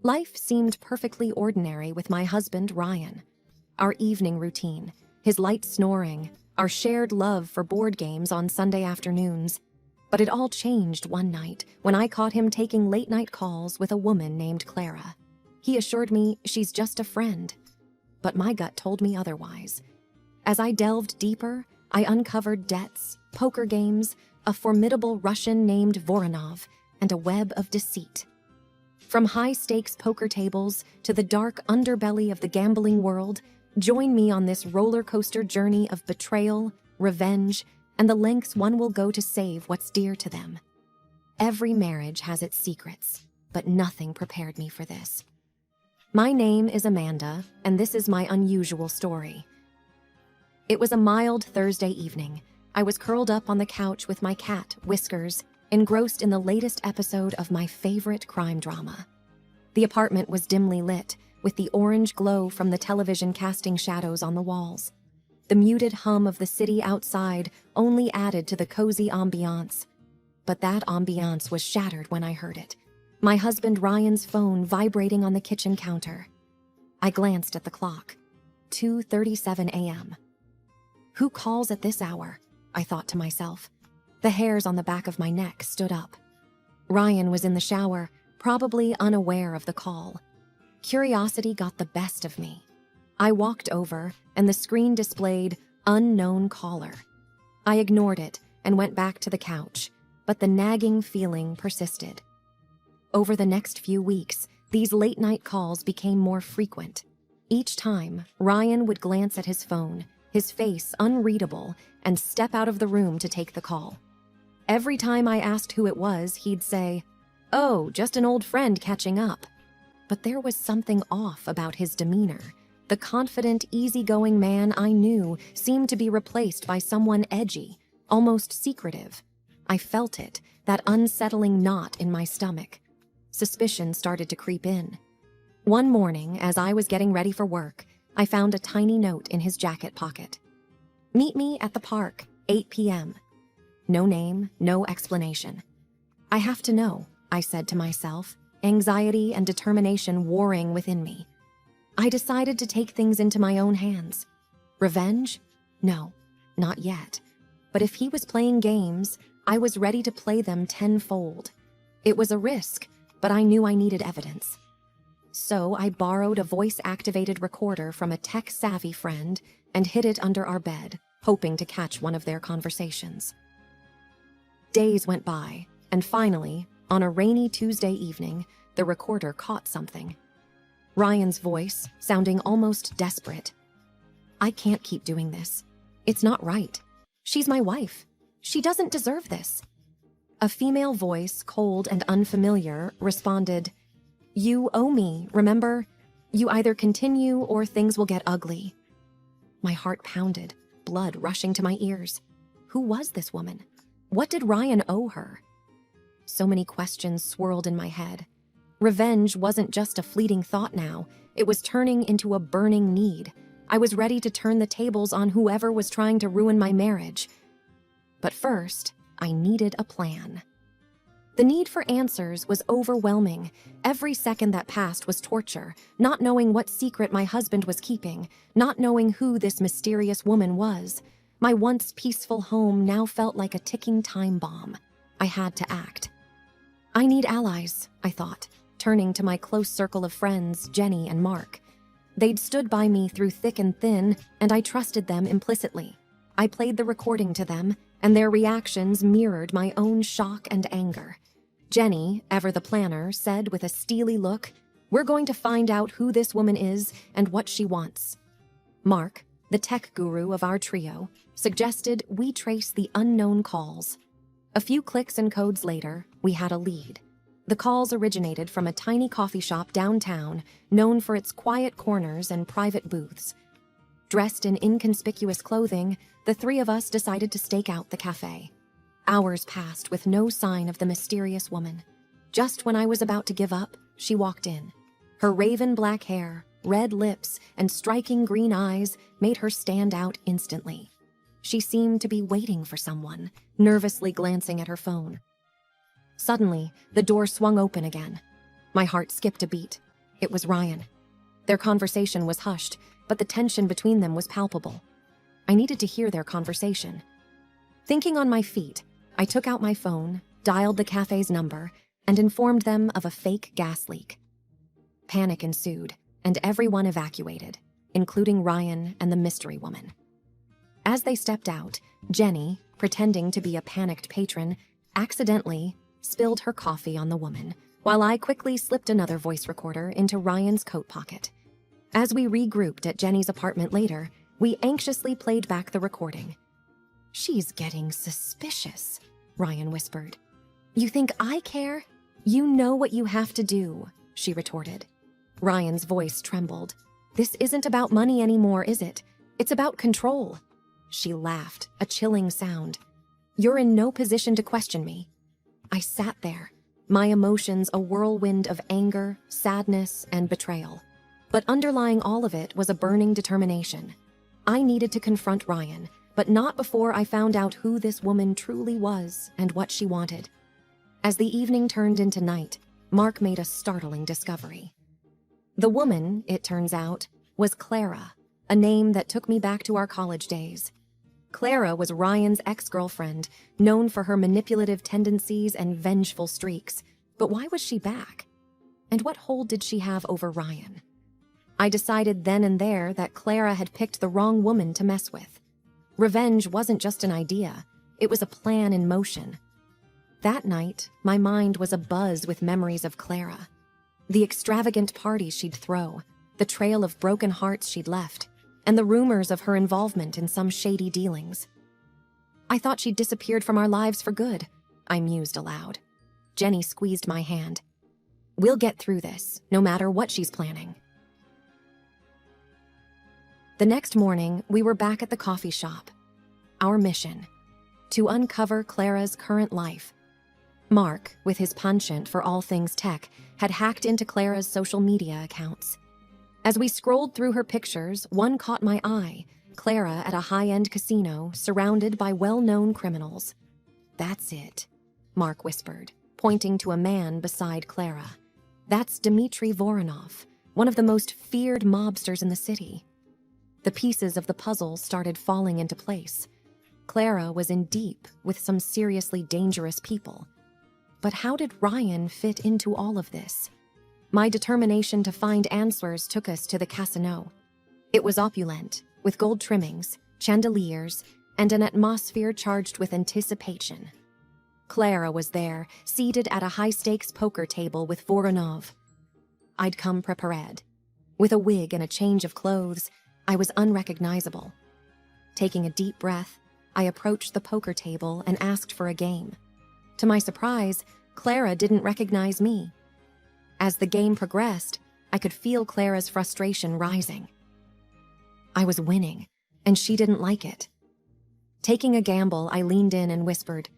Life seemed perfectly ordinary with my husband, Ryan. Our evening routine, his light snoring, our shared love for board games on Sunday afternoons. But it all changed one night when I caught him taking late-night calls with a woman named Clara. He assured me she's just a friend, but my gut told me otherwise. As I delved deeper, I uncovered debts, poker games, a formidable Russian named Voronov, and a web of deceit. From high-stakes poker tables to the dark underbelly of the gambling world, join me on this roller coaster journey of betrayal, revenge, and the lengths one will go to save what's dear to them. Every marriage has its secrets, but nothing prepared me for this. My name is Amanda, and this is my unusual story. It was a mild Thursday evening. I was curled up on the couch with my cat, Whiskers, engrossed in the latest episode of my favorite crime drama. The apartment was dimly lit, with the orange glow from the television casting shadows on the walls. The muted hum of the city outside only added to the cozy ambiance. But that ambiance was shattered when I heard it. My husband Ryan's phone vibrating on the kitchen counter. I glanced at the clock. 2:37 a.m. Who calls at this hour? I thought to myself. The hairs on the back of my neck stood up. Ryan was in the shower, probably unaware of the call. Curiosity got the best of me. I walked over, and the screen displayed unknown caller. I ignored it and went back to the couch, but the nagging feeling persisted. Over the next few weeks, these late-night calls became more frequent. Each time, Ryan would glance at his phone, his face unreadable, and step out of the room to take the call. Every time I asked who it was, he'd say, "Oh, just an old friend catching up." But there was something off about his demeanor. The confident, easygoing man I knew seemed to be replaced by someone edgy, almost secretive. I felt it, that unsettling knot in my stomach. Suspicion started to creep in. One morning, as I was getting ready for work, I found a tiny note in his jacket pocket. "Meet me at the park, 8 p.m. No name, no explanation. I have to know, I said to myself, anxiety and determination warring within me. I decided to take things into my own hands. Revenge? No, not yet. But if he was playing games, I was ready to play them tenfold. It was a risk, but I knew I needed evidence. So I borrowed a voice-activated recorder from a tech-savvy friend and hid it under our bed, hoping to catch one of their conversations. Days went by, and finally, on a rainy Tuesday evening, the recorder caught something. Ryan's voice, sounding almost desperate. "I can't keep doing this. It's not right. She's my wife. She doesn't deserve this." A female voice, cold and unfamiliar, responded, "You owe me, remember? You either continue or things will get ugly." My heart pounded, blood rushing to my ears. Who was this woman? What did Ryan owe her? So many questions swirled in my head. Revenge wasn't just a fleeting thought now. It was turning into a burning need. I was ready to turn the tables on whoever was trying to ruin my marriage. But first, I needed a plan. The need for answers was overwhelming. Every second that passed was torture, not knowing what secret my husband was keeping, not knowing who this mysterious woman was. My once peaceful home now felt like a ticking time bomb. I had to act. I need allies, I thought, turning to my close circle of friends, Jenny and Mark. They'd stood by me through thick and thin, and I trusted them implicitly. I played the recording to them, and their reactions mirrored my own shock and anger. Jenny, ever the planner, said with a steely look, "We're going to find out who this woman is and what she wants." Mark, the tech guru of our trio, suggested we trace the unknown calls. A few clicks and codes later, we had a lead. The calls originated from a tiny coffee shop downtown, known for its quiet corners and private booths. Dressed in inconspicuous clothing, the three of us decided to stake out the cafe. Hours passed with no sign of the mysterious woman. Just when I was about to give up, she walked in. Her raven black hair, red lips, and striking green eyes made her stand out instantly. She seemed to be waiting for someone, nervously glancing at her phone. Suddenly, the door swung open again. My heart skipped a beat. It was Ryan. Their conversation was hushed, but the tension between them was palpable. I needed to hear their conversation. Thinking on my feet, I took out my phone, dialed the cafe's number, and informed them of a fake gas leak. Panic ensued, and everyone evacuated, including Ryan and the mystery woman. As they stepped out, Jenny, pretending to be a panicked patron, accidentally spilled her coffee on the woman, while I quickly slipped another voice recorder into Ryan's coat pocket. As we regrouped at Jenny's apartment later, we anxiously played back the recording. "She's getting suspicious," Ryan whispered. "You think I care? You know what you have to do," she retorted. Ryan's voice trembled. "This isn't about money anymore, is it? It's about control." She laughed, a chilling sound. "You're in no position to question me." I sat there, my emotions a whirlwind of anger, sadness, and betrayal. But underlying all of it was a burning determination. I needed to confront Ryan, but not before I found out who this woman truly was and what she wanted. As the evening turned into night, Mark made a startling discovery. The woman, it turns out, was Clara, a name that took me back to our college days. Clara was Ryan's ex-girlfriend, known for her manipulative tendencies and vengeful streaks. But why was she back? And what hold did she have over Ryan? I decided then and there that Clara had picked the wrong woman to mess with. Revenge wasn't just an idea, it was a plan in motion. That night, my mind was abuzz with memories of Clara. The extravagant parties she'd throw, the trail of broken hearts she'd left, and the rumors of her involvement in some shady dealings. "I thought she'd disappeared from our lives for good," I mused aloud. Jenny squeezed my hand. "We'll get through this, no matter what she's planning." The next morning, we were back at the coffee shop. Our mission: to uncover Clara's current life. Mark, with his penchant for all things tech, had hacked into Clara's social media accounts. As we scrolled through her pictures, one caught my eye: Clara at a high-end casino, surrounded by well-known criminals. "That's it," Mark whispered, pointing to a man beside Clara. "That's Dmitry Voronov, one of the most feared mobsters in the city." The pieces of the puzzle started falling into place. Clara was in deep with some seriously dangerous people. But how did Ryan fit into all of this? My determination to find answers took us to the casino. It was opulent, with gold trimmings, chandeliers, and an atmosphere charged with anticipation. Clara was there, seated at a high-stakes poker table with Voronov. I'd come prepared. With a wig and a change of clothes, I was unrecognizable. Taking a deep breath, I approached the poker table and asked for a game. To my surprise, Clara didn't recognize me. As the game progressed, I could feel Clara's frustration rising. I was winning, and she didn't like it. Taking a gamble, I leaned in and whispered,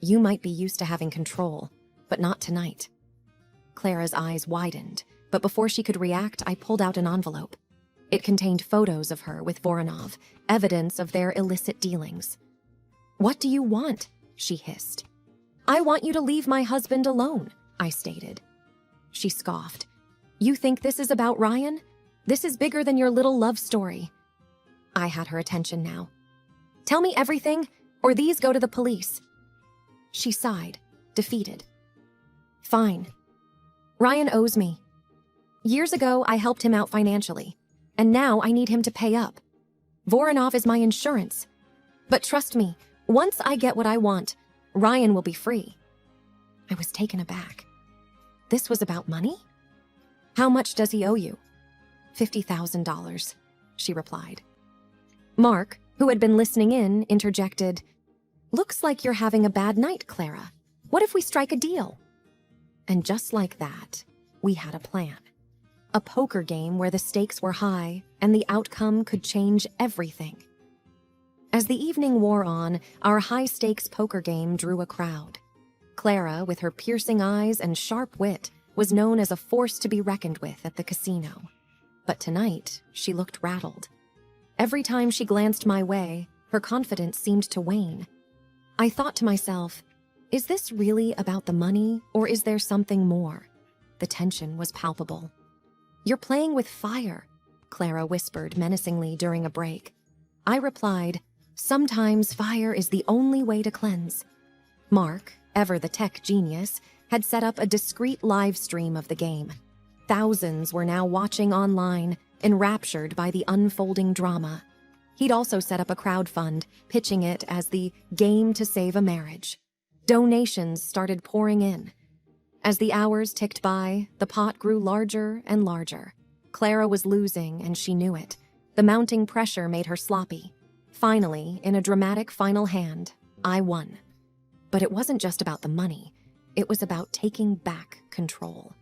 "You might be used to having control, but not tonight." Clara's eyes widened, but before she could react, I pulled out an envelope. It contained photos of her with Voronov, evidence of their illicit dealings. "What do you want?" she hissed. "I want you to leave my husband alone," I stated. She scoffed. "You think this is about Ryan? This is bigger than your little love story." I had her attention now. "Tell me everything, or these go to the police." She sighed, defeated. "Fine. Ryan owes me. Years ago, I helped him out financially, and now I need him to pay up. Voronov is my insurance. But trust me, once I get what I want, Ryan will be free." I was taken aback. This was about money? "How much does he owe you?" $50,000, she replied. Mark, who had been listening in, interjected, "Looks like you're having a bad night, Clara. What if we strike a deal?" And just like that, we had a plan. A poker game where the stakes were high and the outcome could change everything. As the evening wore on, our high-stakes poker game drew a crowd. Clara, with her piercing eyes and sharp wit, was known as a force to be reckoned with at the casino. But tonight, she looked rattled. Every time she glanced my way, her confidence seemed to wane. I thought to myself, is this really about the money, or is there something more? The tension was palpable. "You're playing with fire," Clara whispered menacingly during a break. I replied, "Sometimes fire is the only way to cleanse." Mark, ever the tech genius, had set up a discreet live stream of the game. Thousands were now watching online, enraptured by the unfolding drama. He'd also set up a crowdfund, pitching it as the game to save a marriage. Donations started pouring in. As the hours ticked by, the pot grew larger and larger. Clara was losing, and she knew it. The mounting pressure made her sloppy. Finally, in a dramatic final hand, I won. But it wasn't just about the money. It was about taking back control.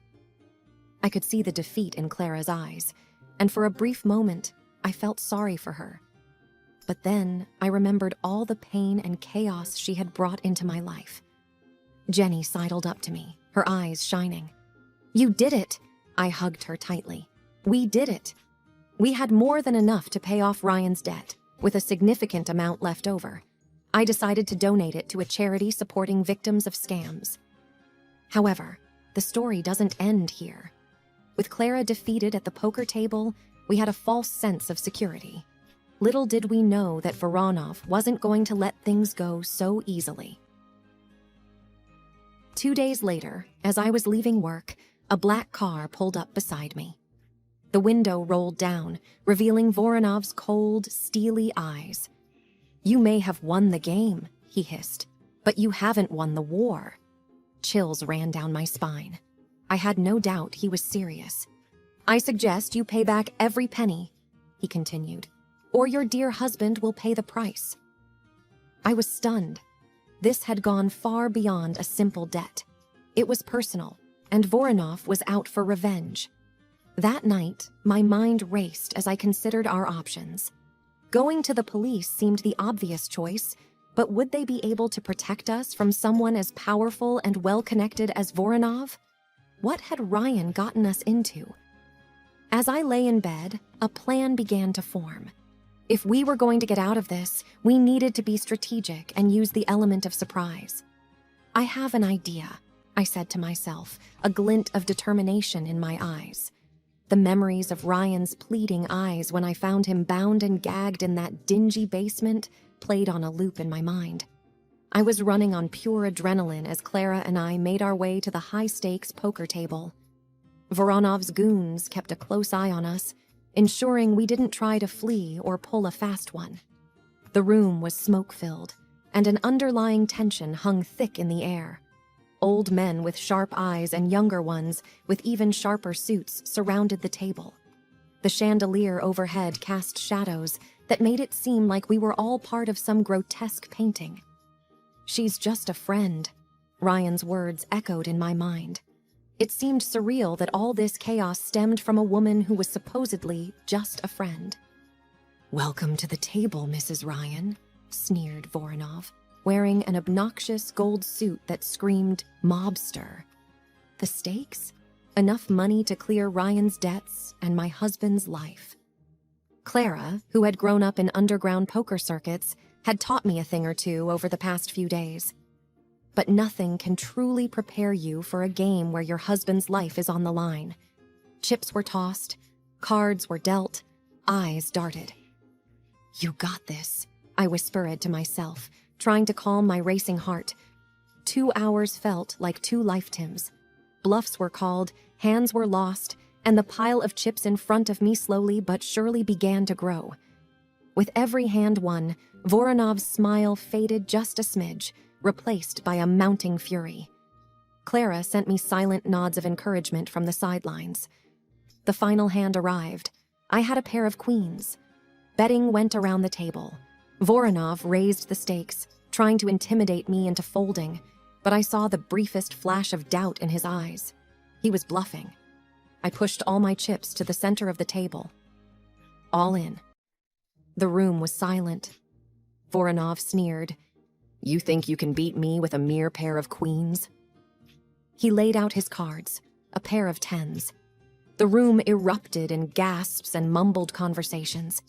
I could see the defeat in Clara's eyes, and for a brief moment, I felt sorry for her. But then I remembered all the pain and chaos she had brought into my life. Jenny sidled up to me, her eyes shining. "You did it!" I hugged her tightly. "We did it!" We had more than enough to pay off Ryan's debt, with a significant amount left over. I decided to donate it to a charity supporting victims of scams. However, the story doesn't end here. With Clara defeated at the poker table, we had a false sense of security. Little did we know that Voronov wasn't going to let things go so easily. 2 days later, as I was leaving work, a black car pulled up beside me. The window rolled down, revealing Voronov's cold, steely eyes. "You may have won the game," he hissed, "but you haven't won the war." Chills ran down my spine. I had no doubt he was serious. "I suggest you pay back every penny," he continued, "or your dear husband will pay the price." I was stunned. This had gone far beyond a simple debt. It was personal, and Voronov was out for revenge. That night, my mind raced as I considered our options. Going to the police seemed the obvious choice, but would they be able to protect us from someone as powerful and well-connected as Voronov? What had Ryan gotten us into? As I lay in bed, a plan began to form. If we were going to get out of this, we needed to be strategic and use the element of surprise. "I have an idea," I said to myself, a glint of determination in my eyes. The memories of Ryan's pleading eyes when I found him bound and gagged in that dingy basement played on a loop in my mind. I was running on pure adrenaline as Clara and I made our way to the high-stakes poker table. Voronov's goons kept a close eye on us, ensuring we didn't try to flee or pull a fast one. The room was smoke-filled, and an underlying tension hung thick in the air. Old men with sharp eyes and younger ones with even sharper suits surrounded the table. The chandelier overhead cast shadows that made it seem like we were all part of some grotesque painting. "She's just a friend," Ryan's words echoed in my mind. It seemed surreal that all this chaos stemmed from a woman who was supposedly just a friend. "Welcome to the table, Mrs. Ryan," sneered Voronov, wearing an obnoxious gold suit that screamed mobster. The stakes? Enough money to clear Ryan's debts and my husband's life. Clara, who had grown up in underground poker circuits, had taught me a thing or two over the past few days. But nothing can truly prepare you for a game where your husband's life is on the line. Chips were tossed, cards were dealt, eyes darted. "You got this," I whispered to myself, trying to calm my racing heart. 2 hours felt like 2 lifetimes. Bluffs were called, hands were lost, and the pile of chips in front of me slowly but surely began to grow. With every hand won, Voronov's smile faded just a smidge, replaced by a mounting fury. Clara sent me silent nods of encouragement from the sidelines. The final hand arrived. I had a pair of queens. Betting went around the table. Voronov raised the stakes, trying to intimidate me into folding, but I saw the briefest flash of doubt in his eyes. He was bluffing. I pushed all my chips to the center of the table. All in. The room was silent. Voronov sneered. "You think you can beat me with a mere pair of queens?" He laid out his cards, a pair of tens. The room erupted in gasps and mumbled conversations.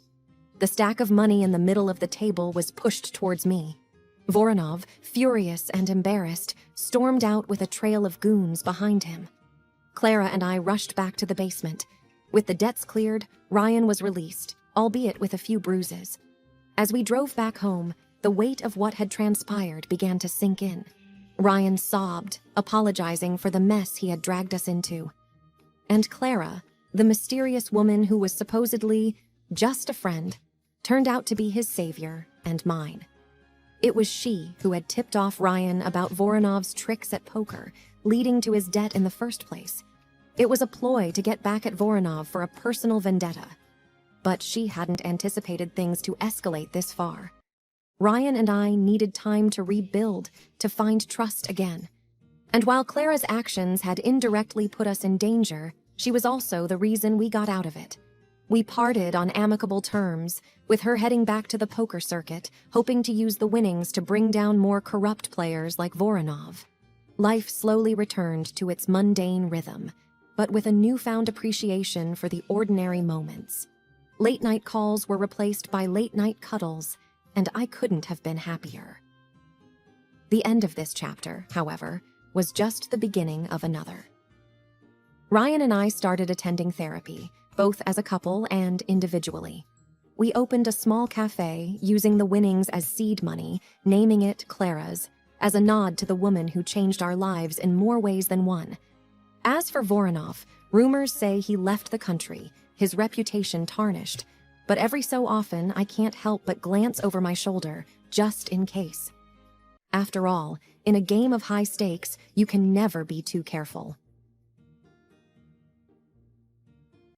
The stack of money in the middle of the table was pushed towards me. Voronov, furious and embarrassed, stormed out with a trail of goons behind him. Clara and I rushed back to the basement. With the debts cleared, Ryan was released, albeit with a few bruises. As we drove back home, the weight of what had transpired began to sink in. Ryan sobbed, apologizing for the mess he had dragged us into. And Clara, the mysterious woman who was supposedly just a friend, turned out to be his savior and mine. It was she who had tipped off Ryan about Voronov's tricks at poker, leading to his debt in the first place. It was a ploy to get back at Voronov for a personal vendetta. But she hadn't anticipated things to escalate this far. Ryan and I needed time to rebuild, to find trust again. And while Clara's actions had indirectly put us in danger, she was also the reason we got out of it. We parted on amicable terms, with her heading back to the poker circuit, hoping to use the winnings to bring down more corrupt players like Voronov. Life slowly returned to its mundane rhythm, but with a newfound appreciation for the ordinary moments. Late-night calls were replaced by late-night cuddles, and I couldn't have been happier. The end of this chapter, however, was just the beginning of another. Ryan and I started attending therapy, both as a couple and individually. We opened a small cafe using the winnings as seed money, naming it Clara's, as a nod to the woman who changed our lives in more ways than one. As for Voronov, rumors say he left the country, his reputation tarnished, but every so often I can't help but glance over my shoulder, just in case. After all, in a game of high stakes, you can never be too careful.